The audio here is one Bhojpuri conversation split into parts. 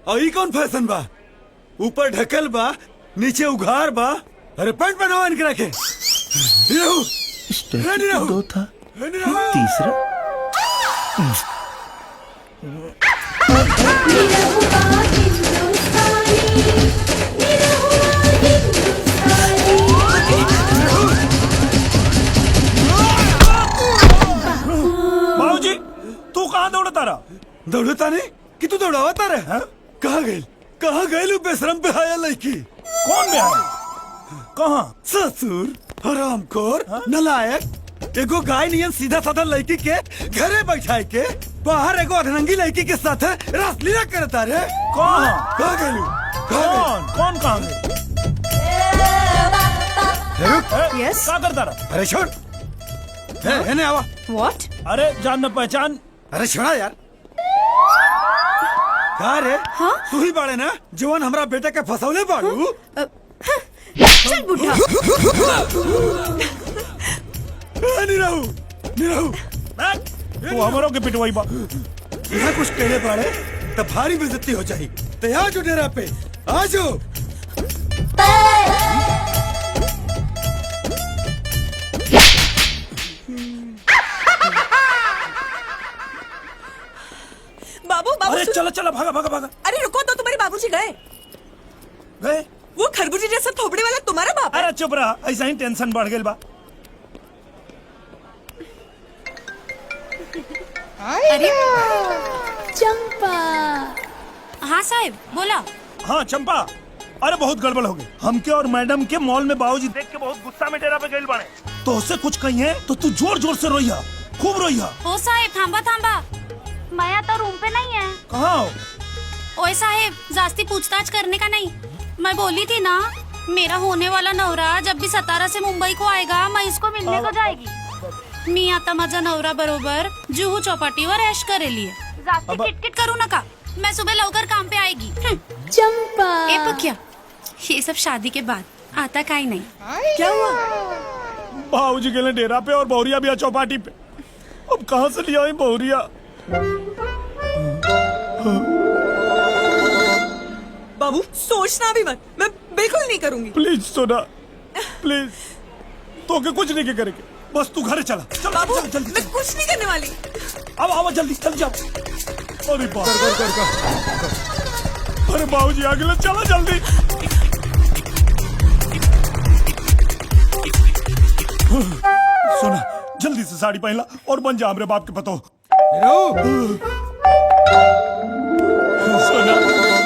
आई कौन फैशन बा? ऊपर ढकल बा, नीचे उघार बा। अरे पैंट पहनावा इनके रखे। स्टेप दो था, तीसरा बाबूजी तू कहाँ दौड़ता रहा? दौड़ता नहीं कि तू दौड़ावता रहे? कहाँ गई? कहाँ गई? बेशरम पे आया लड़की। कौन में आया? कहाँ? ससुर, हरामखोर, नलायक। एगो गाय नियन सीधा साधा लड़की के घरे बैठाए के बाहर एगो अधरंगी लड़की के साथ रासलीला करता रे। कहाँ? कहाँ गई? कौन कहाँ गई? Yes? क्या करता रहा? अरे छोड़। है आवा। What? अरे जान न पहचान। अरे छोड़ा यार। कहा रे? हाँ? तू ही बाड़े ना जवान हमरा बेटे के फसौले बाड़ू। चल बुढ़ा। निरहू, निरहू। तू हमारों के पिटवाई बा। यहाँ कुछ कहने पाड़े तो भारी बेइज्जती हो जाएगी। तो आ जाओ डेरा पे, आ जाओ। बाबू बाबू अरे चला चला भागा भागा भागा। अरे रुको तो तुम्हारे बाबूजी गए। गए? वो खरबूजे जैसा थोबड़े वाला तुम्हारा बाप है। अरे चुप रहा, ऐसा ही टेंशन बढ़ गई बा। अरे चंपा। हाँ साहब बोला। हाँ चंपा, अरे बहुत गड़बड़ हो गई। हमके और मैडम के मॉल में बाबूजी देख के बहुत गुस्सा में डेरा पे गए बाने। तो उससे कुछ कहिए तो तू जोर जोर से रोइया, खूब रोइया। हो साहेब थांबा थांबा, माया तो रूम पे नहीं है। कहाँ हो? ओए साहेब जास्ती पूछताछ करने का नहीं। मैं बोली थी ना मेरा होने वाला नवरा जब भी सतारा से मुंबई को आएगा मैं इसको मिलने को जाएगी। मी आता माझा नवरा बरोबर जुहू चौपाटीवर ऐश करेली जास्ती किटकिट करू नका, मैं सुबह लवकर काम पे आएगी। चंपा ए पक्या, ये सब शादी के बाद आता का ही नहीं। क्या हुआ? बाबूजी के लिए डेरा पे और बहुरिया भी है चौपाटी पे। अब कहाँ से लिया है बहुरिया? बाबू सोचना भी मत, मैं बिल्कुल नहीं करूंगी। Please Sona, please. तो के कुछ नहीं के करेंगे, बस तू घर चला। चल बाबू चल जल्दी। मैं कुछ नहीं करने वाली। अब आवा जल्दी, चल जाओ। अरे बाप, अरे बाबूजी आ गए, चलो जल्दी। सोना जल्दी से साड़ी पहनला और बन जा हमरे बाप के पतो। सोना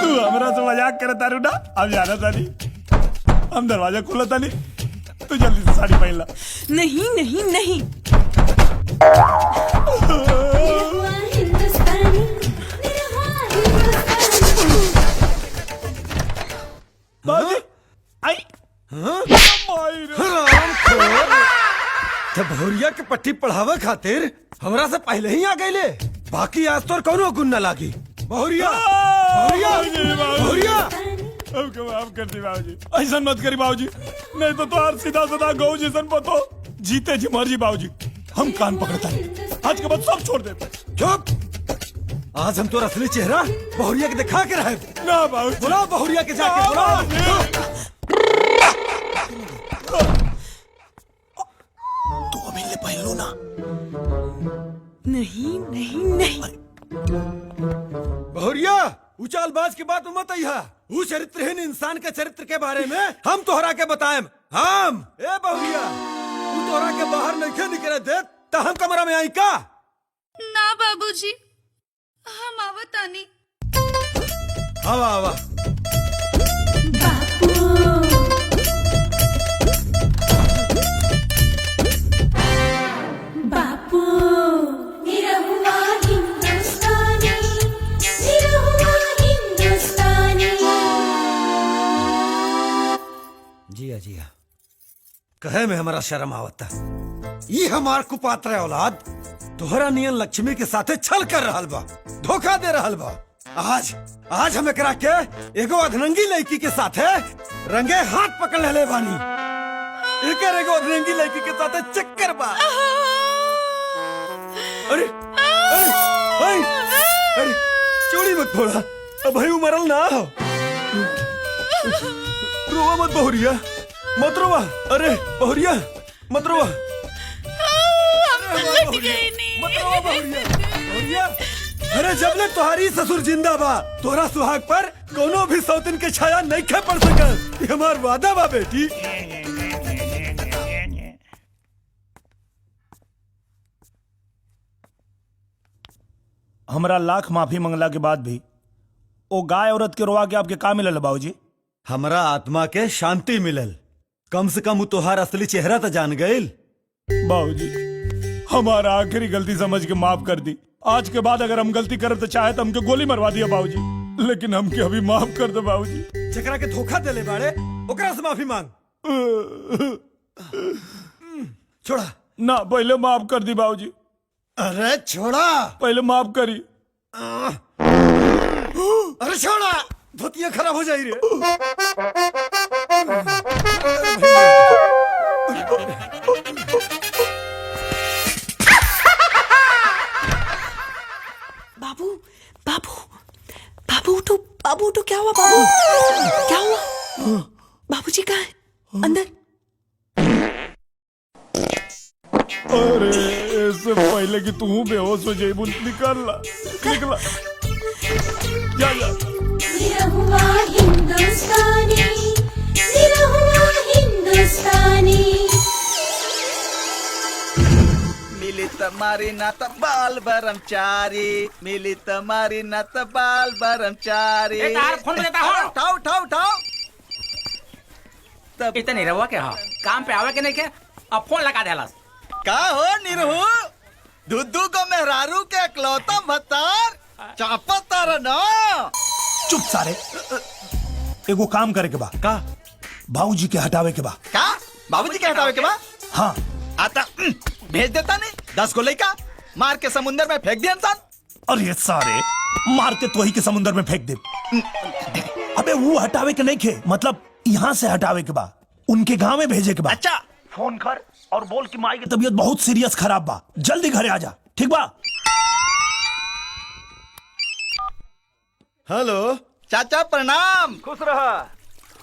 तू हमरा से मजाक करता रू ना? अब जाना तानी, हम दरवाजा खोला तानी, तू जल्दी से साड़ी पहनला। नहीं नहीं नहीं। बाबूजी आई। जब भौरिया के पट्टी पढ़ावे खातिर हमरा से पहले ही आ गए। बाकी आज तो कौनो गुण न लागी। भौरिया, भौरिया, भौरिया। हमको माफ कर दी बाबूजी, ऐसा मत करी बाबूजी, नहीं तो तुहार सीधा साधा गौ जैसन पतो। जीते जी मर्जी बाबूजी, हम कान पकड़ता है, आज के बाद सब छोड़ देते। चुप। आज हम तो असली चेहरा बहुरिया के दिखा के रहे। ना बाबूजी, बुलाओ बहुरिया के जाके बुलाओ। तू अभी ले पहन लो ना। नहीं नहीं नहीं। बहुरिया उचालबाज की बात मत आइहा। वो चरित्रहीन इंसान के चरित्र के बारे में हम तोहरा के बताएम। हम ए बहुरिया, तू तोहरा के बाहर नहीं निकले दे तो हम कमरा में आई का? ना बाबूजी, हम आवतानी। आवा आवा। बापू निरहुआ हिंदुस्तानी, निरहुआ हिंदुस्तानी। जिया जिया, कहे में हमारा शर्म आवता। ये हमार कुपात्र औलाद तोहरा नियन लक्ष्मी के साथे छल कर रहल बा, धोखा दे रहल बा। आज हम एकरा के एगो अधरंगी लड़की के साथे रंगे हाथ पकड़ ले बानी। एकर एगो अधरंगी लड़की के साथे चक्कर बा। अरे अरे अरे अरे चोरी मत फोड़ा, अब भाई मरल ना हो। रोवा मत बहुरिया, मत रोवा। अरे बहुरिया मत रोवा, मत रोवा बहुरिया। अरे जब ले तुम्हारी ससुर जिंदा बा, तोरा सुहाग पर कोनो भी सौतन के छाया नहीं खे पड़ सकल। ये हमार वादा बा बेटी। हमरा लाख माफी मंगला के बाद भी ओ गाय औरत के रोवा के आपके का मिलल बाबूजी? हमरा आत्मा के शांति मिलल। कम से कम वो तोहार असली चेहरा तो जान गईल। बाबूजी हमारा आखिरी गलती समझ के माफ कर दी। आज के बाद अगर हम गलती करब तो चाहे तो हमके गोली मरवा दिया बाबूजी, लेकिन हमके अभी माफ कर दो बाबूजी। जकरा के धोखा देले बाड़े ओकरा से माफी मांग। छोड़ा ना, पहले माफ कर दी बाबूजी, अरे छोड़ा, पहले माफ करी। अरे छोड़ा, धोतिया खराब हो जाई रे। बाबू बाबू बाबू उठो, बाबू उठो। क्या हुआ बाबू, क्या हुआ? बाबूजी कहाँ है? अंदर। अरे इससे पहले कि तू बेहोश हो जाए निकलना, निकला जा जा। निरहुआ हिंदुस्तानी, निरहुआ हिंदुस्तानी। मिली तुम्हारी नात बाल ब्रह्मचारी, मिली तुम्हारी नात बाल ब्रह्मचारी। फोन देता हो, उठाओ उठाओ उठाओ। तब इतने निरहुआ के हो, काम पे आवे के नहीं के, अब फोन लगा देला। का हो निरहु, दुद्दू को मेहरारू के इकलौता भतार चापा तारा ना। चुप सारे, एगो काम करे के बा का, बाबूजी के हटावे के बा का, बाबूजी के हटावे के बा। हाँ आता भेज देता नहीं 10 को लइका मार के समुंदर में फेंक दिया इंसान। अरे सारे मार के तो ही के समुंदर में फेंक दे। अबे वो हटावे के नहीं खे, मतलब यहाँ से हटावे के बा, उनके गांव में भेजे के बा। अच्छा फोन कर और बोल कि माई की तबीयत बहुत सीरियस खराब बा, जल्दी घरे आ जा, ठीक बा? हेलो चाचा प्रणाम। खुश रहा।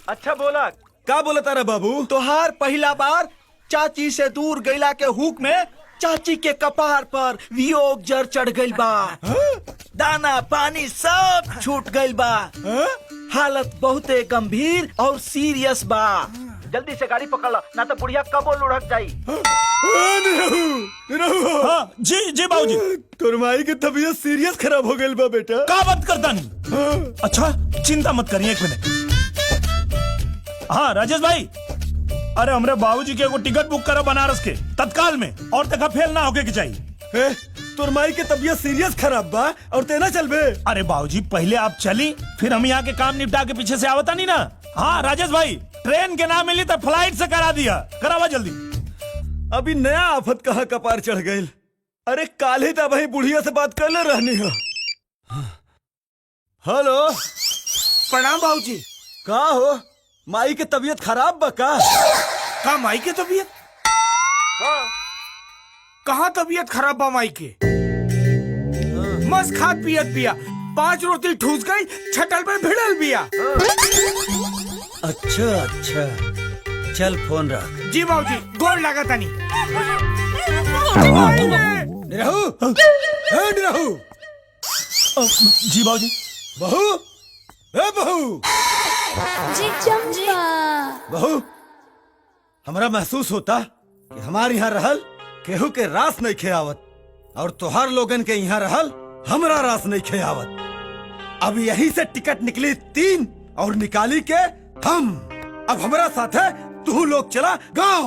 अच्छा बोला, का बोला तारा बाबू? तोहार पहला बार चाची से दूर गईला के हुक में चाची के कपार पर वियोग जर चढ़ गइल बा। दाना पानी सब छूट गइल बा। हालत बहुते गंभीर और सीरियस बा। जल्दी से गाड़ी पकड़ ला, ना तो बुढ़िया कबो लुढ़क जाई। हाँ जी जी बाबूजी। तोरमाई की तबीयत सीरियस खराब हो गई बा बेटा। का बात करता नहीं? अच्छा चिंता मत करिए, 1 मिनट। हाँ राजेश भाई, अरे हमरे बाबूजी के एगो टिकट बुक करो बनारस के तत्काल में, और तक फेल ना होके के चाहिए। तोरमाई की तबीयत सीरियस खराब बा और तेना चल बे। अरे बाबूजी पहले आप चली, फिर हम यहाँ के काम निपटा के पीछे से आवता नहीं ना। हाँ राजेश भाई, ट्रेन के ना मिली तो फ्लाइट से करा दिया, करावा जल्दी। अभी नया आफत कहाँ कपार चढ़ गई। अरे काल ही तो भाई बुढ़िया से बात कर ले रहनी हो। हेलो प्रणाम बाबूजी। का हो, माई की तबीयत खराब बा का माई के तबीयत? कहाँ तबीयत खराब बा माई के? मस्त खात पियत पिया, 5 रोटी ठूस गई, छटल पे भिड़ल बिया। अच्छा अच्छा, चल फोन रख। जी बाबूजी, गोर लगा तनी। निरहु, निरहु। जी बाबूजी। बहू, ए बहू। जी चंपा। बहू, हमरा महसूस होता कि हमारे यहाँ रहल केहू के रास नहीं खेआवत, और तोहार लोगन के यहाँ रहल हमरा रास नहीं खेआवत। अब यही से टिकट निकली 3 और निकाली के हम। अब हमारा साथ है, तू लोग चला गाँव।